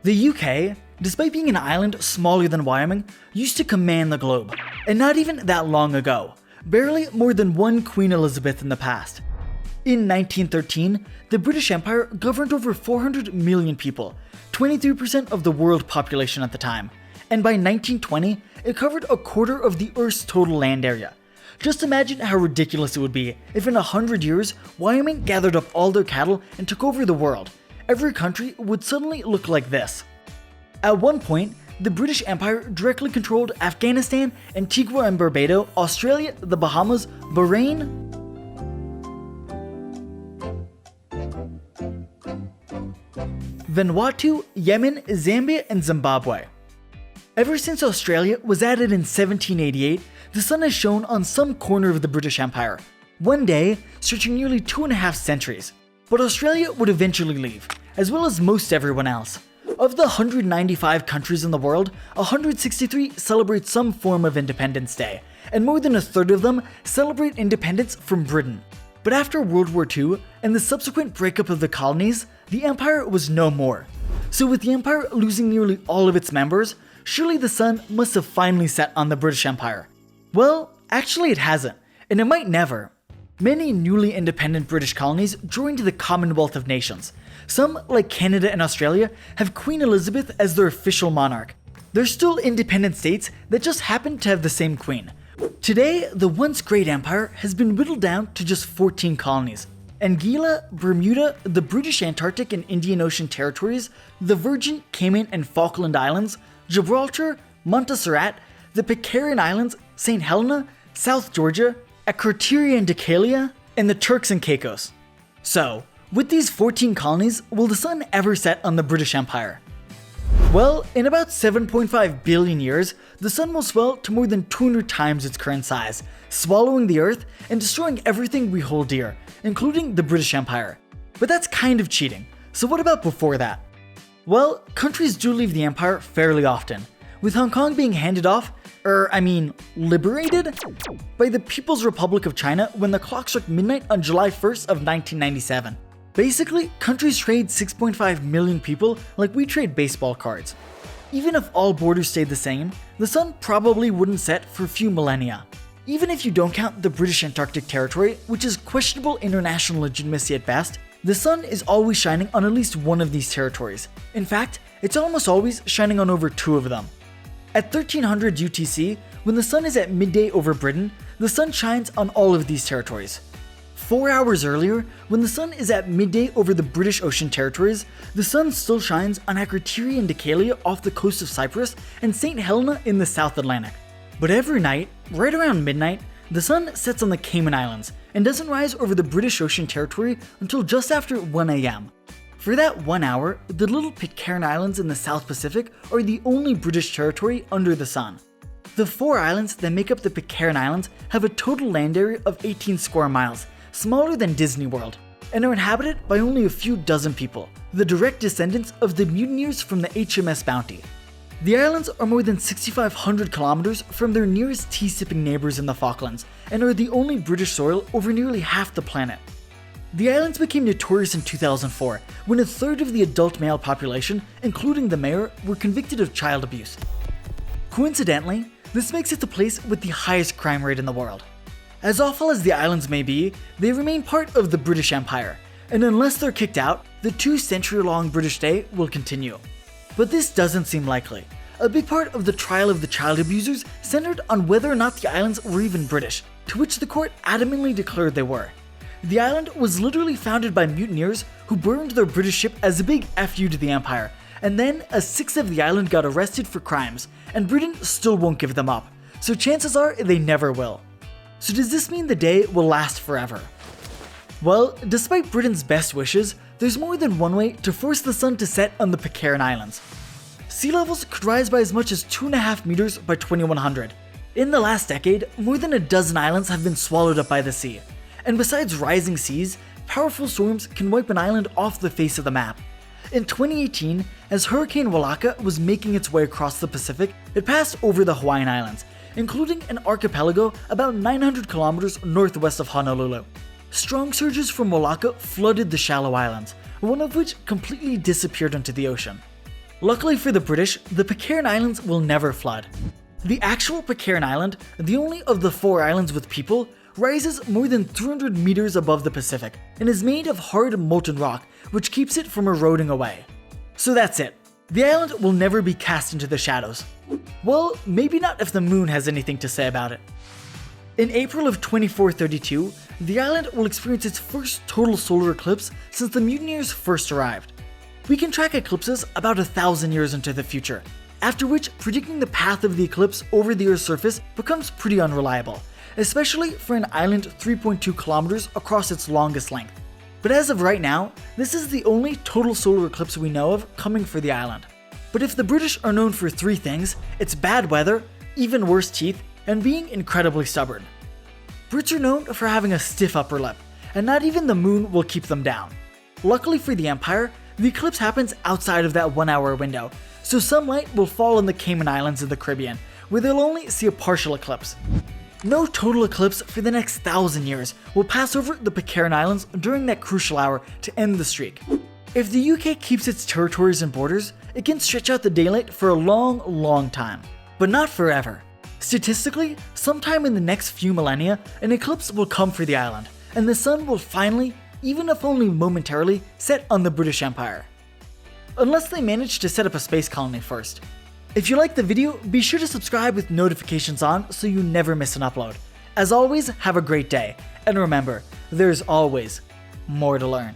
The UK, despite being an island smaller than Wyoming, used to command the globe, and not even that long ago, barely more than one Queen Elizabeth in the past. In 1913, the British Empire governed over 400 million people, 23% of the world population at the time, and by 1920, it covered a quarter of the Earth's total land area. Just imagine how ridiculous it would be if in 100 years, Wyoming gathered up all their cattle and took over the world. Every country would suddenly look like this. At one point, the British Empire directly controlled Afghanistan, Antigua and Barbados, Australia, the Bahamas, Bahrain, Vanuatu, Yemen, Zambia, and Zimbabwe. Ever since Australia was added in 1788, the sun has shone on some corner of the British Empire, one day stretching nearly 2.5 centuries. But Australia would eventually leave, as well as most everyone else. Of the 195 countries in the world, 163 celebrate some form of Independence Day, and more than a third of them celebrate independence from Britain. But after World War II and the subsequent breakup of the colonies, the empire was no more. So with the empire losing nearly all of its members, surely the sun must have finally set on the British Empire. Well, actually it hasn't, and it might never. Many newly independent British colonies joined the Commonwealth of Nations. Some, like Canada and Australia, have Queen Elizabeth as their official monarch. They're still independent states that just happen to have the same queen. Today, the once great empire has been whittled down to just 14 colonies. Anguilla, Bermuda, the British Antarctic and Indian Ocean territories, the Virgin, Cayman and Falkland Islands, Gibraltar, Montserrat, the Pitcairn Islands, St. Helena, South Georgia, Akrotiri and Deucalion, and the Turks and Caicos. So, with these 14 colonies, will the sun ever set on the British Empire? Well, in about 7.5 billion years, the sun will swell to more than 200 times its current size, swallowing the Earth and destroying everything we hold dear, including the British Empire. But that's kind of cheating, so what about before that? Well, countries do leave the empire fairly often, with Hong Kong being handed off, liberated, by the People's Republic of China when the clock struck midnight on July 1st of 1997. Basically, countries trade 6.5 million people like we trade baseball cards. Even if all borders stayed the same, the sun probably wouldn't set for a few millennia. Even if you don't count the British Antarctic territory, which is questionable international legitimacy at best, the sun is always shining on at least one of these territories. In fact, it's almost always shining on over 2 of them. At 1300 UTC, when the sun is at midday over Britain, the sun shines on all of these territories. 4 hours earlier, when the sun is at midday over the British Ocean territories, the sun still shines on Akrotiri and Deucalion off the coast of Cyprus and St. Helena in the South Atlantic. But every night, right around midnight, the sun sets on the Cayman Islands and doesn't rise over the British Ocean territory until just after 1 AM. For that 1 hour, the little Pitcairn Islands in the South Pacific are the only British territory under the sun. The 4 islands that make up the Pitcairn Islands have a total land area of 18 square miles, smaller than Disney World, and are inhabited by only a few dozen people, the direct descendants of the mutineers from the HMS Bounty. The islands are more than 6,500 kilometers from their nearest tea-sipping neighbors in the Falklands, and are the only British soil over nearly half the planet. The islands became notorious in 2004, when a third of the adult male population, including the mayor, were convicted of child abuse. Coincidentally, this makes it the place with the highest crime rate in the world. As awful as the islands may be, they remain part of the British Empire, and unless they're kicked out, the 2-century-long British Day will continue. But this doesn't seem likely. A big part of the trial of the child abusers centered on whether or not the islands were even British, to which the court adamantly declared they were. The island was literally founded by mutineers who burned their British ship as a big FU to the empire, and then a sixth of the island got arrested for crimes, and Britain still won't give them up, so chances are they never will. So does this mean the day will last forever? Well, despite Britain's best wishes, there's more than one way to force the sun to set on the Pitcairn Islands. Sea levels could rise by as much as 2.5 meters by 2100. In the last decade, more than a dozen islands have been swallowed up by the sea. And besides rising seas, powerful storms can wipe an island off the face of the map. In 2018, as Hurricane Walaka was making its way across the Pacific, it passed over the Hawaiian Islands, including an archipelago about 900 kilometers northwest of Honolulu. Strong surges from Walaka flooded the shallow islands, one of which completely disappeared into the ocean. Luckily for the British, the Pitcairn Islands will never flood. The actual Pitcairn Island, the only of the 4 islands with people, rises more than 300 meters above the Pacific and is made of hard molten rock, which keeps it from eroding away. So that's it. The island will never be cast into the shadows. Well, maybe not if the moon has anything to say about it. In April of 2432, the island will experience its first total solar eclipse since the mutineers first arrived. We can track eclipses about 1,000 years into the future, after which predicting the path of the eclipse over the Earth's surface becomes pretty unreliable, especially for an island 3.2 kilometers across its longest length. But as of right now, this is the only total solar eclipse we know of coming for the island. But if the British are known for 3 things, it's bad weather, even worse teeth, and being incredibly stubborn. Brits are known for having a stiff upper lip, and not even the moon will keep them down. Luckily for the Empire, the eclipse happens outside of that 1-hour window, so sunlight will fall on the Cayman Islands of the Caribbean, where they'll only see a partial eclipse. No total eclipse for the next 1,000 years will pass over the Pitcairn Islands during that crucial hour to end the streak. If the UK keeps its territories and borders, it can stretch out the daylight for a long, long time. But not forever. Statistically, sometime in the next few millennia, an eclipse will come for the island, and the sun will finally, even if only momentarily, set on the British Empire. Unless they manage to set up a space colony first. If you liked the video, be sure to subscribe with notifications on so you never miss an upload. As always, have a great day, and remember, there's always more to learn.